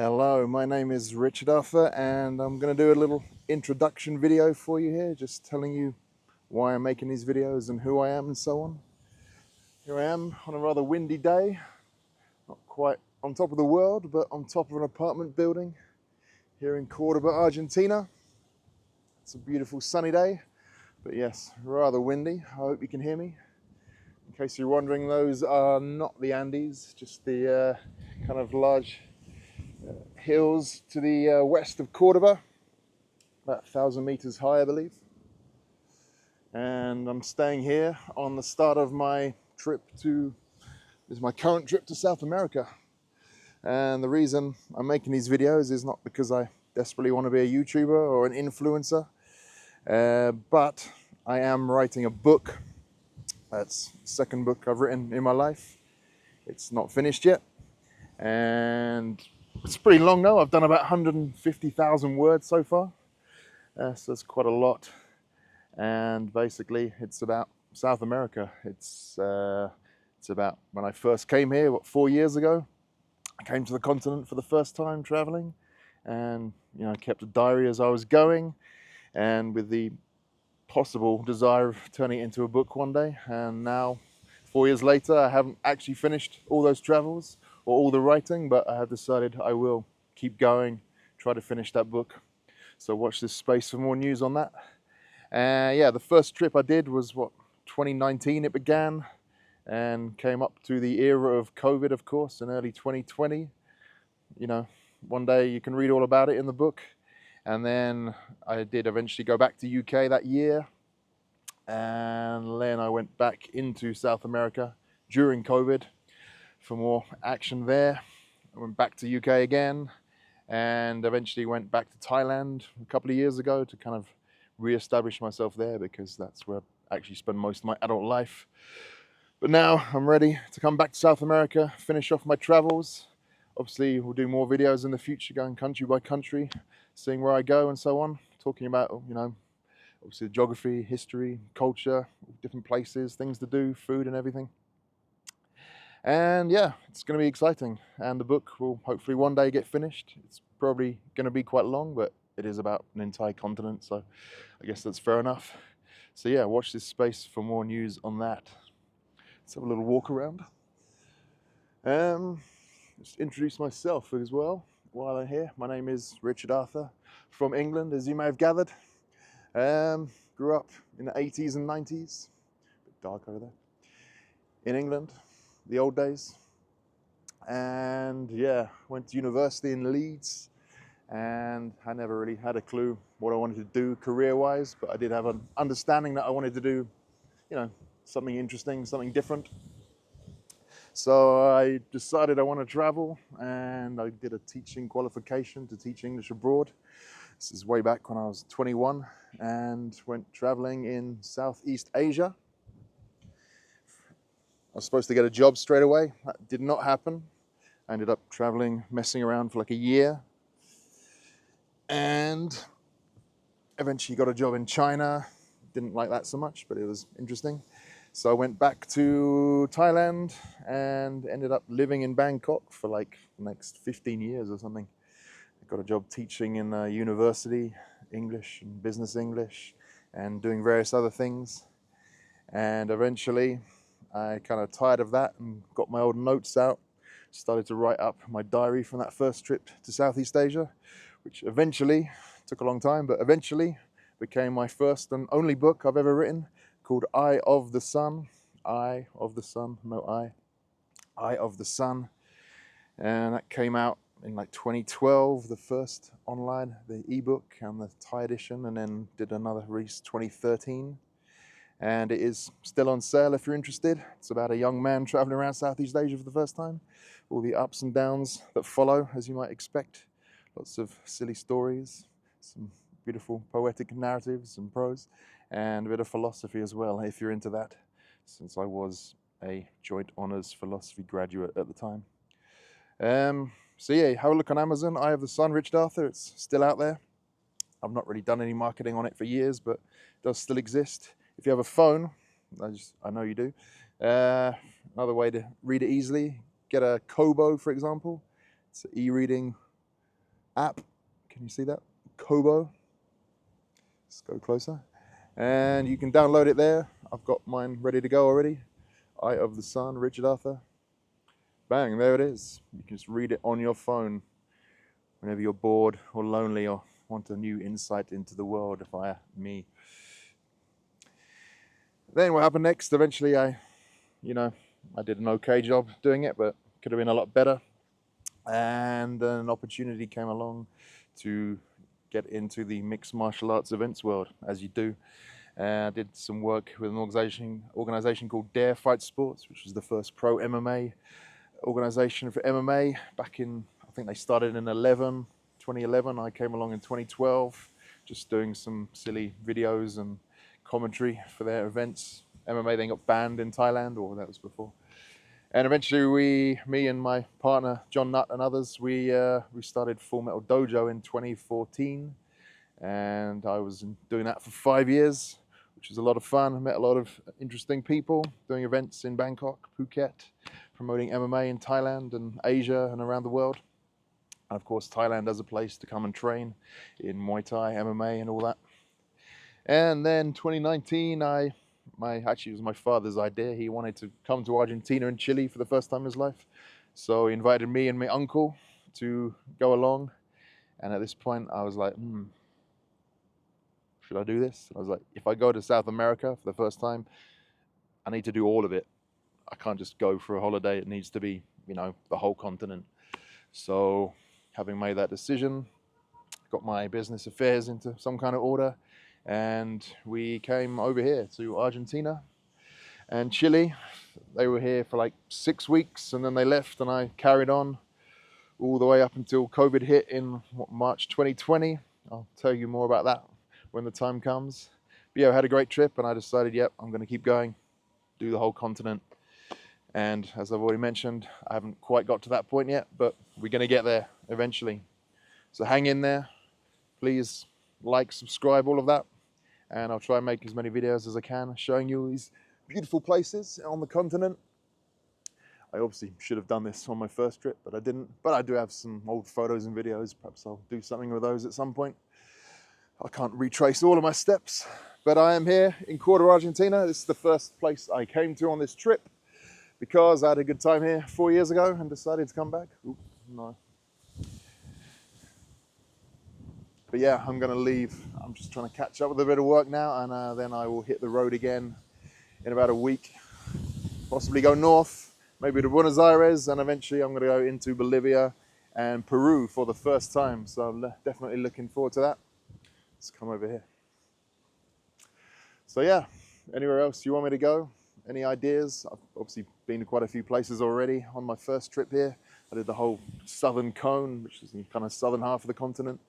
Hello, my name is Richard Arthur, and I'm going to do a little introduction video for you here, just telling you why I'm making these videos and who I am and so on. Here I am on a rather windy day, not quite on top of the world, but on top of an apartment building here in Cordoba, Argentina. It's a beautiful sunny day, but yes, rather windy. I hope you can hear me. In case you're wondering, those are not the Andes, just the kind of large hills to the west of Cordoba, about 1,000 meters high, I believe. And I'm staying here on the start of my current trip to South America. And the reason I'm making these videos is not because I desperately want to be a YouTuber or an influencer, but I am writing a book. That's the second book I've written in my life. It's not finished yet, and it's pretty long now. I've done about 150,000 words so far, so it's quite a lot. And basically, it's about South America. It's about when I first came here, 4 years ago. I came to the continent for the first time traveling, and I kept a diary as I was going, and with the possible desire of turning it into a book one day. And now, 4 years later, I haven't actually finished all those travels or all the writing, but I have decided I will keep going, try to finish that book. So watch this space for more news on that. Yeah, the first trip I did was 2019 it began, and came up to the era of COVID, of course, in early 2020. One day you can read all about it in the book. And then I did eventually go back to UK that year, and then I went back into South America during COVID for more action there. I went back to UK again, and eventually went back to Thailand a couple of years ago to kind of re-establish myself there, because that's where I actually spend most of my adult life. But now I'm ready to come back to South America, finish off my travels. Obviously, we'll do more videos in the future, going country by country, seeing where I go and so on, talking about, obviously the geography, history, culture, different places, things to do, food and everything. And yeah, it's going to be exciting. And the book will hopefully one day get finished. It's probably going to be quite long, but it is about an entire continent, so I guess that's fair enough. So yeah, watch this space for more news on that. Let's have a little walk around. Just introduce myself as well while I'm here. My name is Richard Arthur from England, as you may have gathered. Grew up in the 80s and 90s, a bit dark over there, in England, the old days. And yeah, went to university in Leeds, and I never really had a clue what I wanted to do career-wise, but I did have an understanding that I wanted to do, something interesting, something different. So I decided I want to travel, and I did a teaching qualification to teach English abroad. This is way back when I was 21, and went traveling in Southeast Asia. I was supposed to get a job straight away. That did not happen. I ended up traveling, messing around for like a year, and eventually got a job in China. Didn't like that so much, but it was interesting. So I went back to Thailand and ended up living in Bangkok for like the next 15 years or something. I got a job teaching in a university, English and business English, and doing various other things. And eventually I kind of tired of that and got my old notes out, started to write up my diary from that first trip to Southeast Asia, which eventually, took a long time, but eventually became my first and only book I've ever written, called Eye of the Sun. Eye of the Sun, no I. Eye of the Sun. And that came out in like 2012, the first online, the ebook and the Thai edition, and then did another release 2013. And it is still on sale if you're interested. It's about a young man traveling around Southeast Asia for the first time. All the ups and downs that follow, as you might expect. Lots of silly stories, some beautiful poetic narratives and prose, and a bit of philosophy as well, if you're into that, since I was a joint honours philosophy graduate at the time. So yeah, have a look on Amazon, Eye of the Sun, Richard Arthur. It's still out there. I've not really done any marketing on it for years, but it does still exist. If you have a phone, I know you do, another way to read it easily, get a Kobo, for example. It's an e-reading app. Can you see that? Kobo. Let's go closer. And you can download it there. I've got mine ready to go already. Eye of the Sun, Richard Arthur. Bang, there it is. You can just read it on your phone whenever you're bored or lonely or want a new insight into the world via me. Then what happened next? Eventually I did an okay job doing it, but could have been a lot better. And an opportunity came along to get into the mixed martial arts events world, as you do. I did some work with an organization called Dare Fight Sports, which was the first pro MMA organization for MMA back in, I think they started in 2011. I came along in 2012, just doing some silly videos and commentary for their events. MMA then got banned in Thailand, or that was before. And eventually me and my partner, John Nutt and others, we started Full Metal Dojo in 2014. And I was doing that for 5 years, which was a lot of fun. I met a lot of interesting people, doing events in Bangkok, Phuket, promoting MMA in Thailand and Asia and around the world. And of course, Thailand as a place to come and train in Muay Thai, MMA and all that. And then 2019, actually it was my father's idea. He wanted to come to Argentina and Chile for the first time in his life. So he invited me and my uncle to go along. And at this point I was like, should I do this? I was like, if I go to South America for the first time, I need to do all of it. I can't just go for a holiday. It needs to be, the whole continent. So having made that decision, got my business affairs into some kind of order, and we came over here to Argentina and Chile. They were here for like 6 weeks and then they left, and I carried on all the way up until COVID hit in March 2020. I'll tell you more about that when the time comes. But yeah, I had a great trip and I decided, yep, I'm going to keep going, do the whole continent. And as I've already mentioned, I haven't quite got to that point yet, but we're going to get there eventually. So hang in there. Please like, subscribe, all of that. And I'll try and make as many videos as I can showing you these beautiful places on the continent. I obviously should have done this on my first trip, but I didn't. But I do have some old photos and videos. Perhaps I'll do something with those at some point. I can't retrace all of my steps, but I am here in Córdoba, Argentina. This is the first place I came to on this trip because I had a good time here 4 years ago and decided to come back. Ooh, no. But yeah, I'm going to leave. I'm just trying to catch up with a bit of work now, and then I will hit the road again in about a week. Possibly go north, maybe to Buenos Aires, and eventually I'm going to go into Bolivia and Peru for the first time. So I'm definitely looking forward to that. Let's come over here. So yeah, anywhere else you want me to go? Any ideas? I've obviously been to quite a few places already on my first trip here. I did the whole southern cone, which is the kind of southern half of the continent.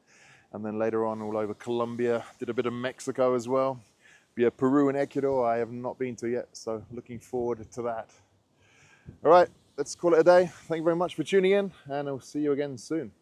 And then later on all over Colombia, did a bit of Mexico as well. But yeah, Peru and Ecuador I have not been to yet, so looking forward to that. All right, let's call it a day. Thank you very much for tuning in, and I'll see you again soon.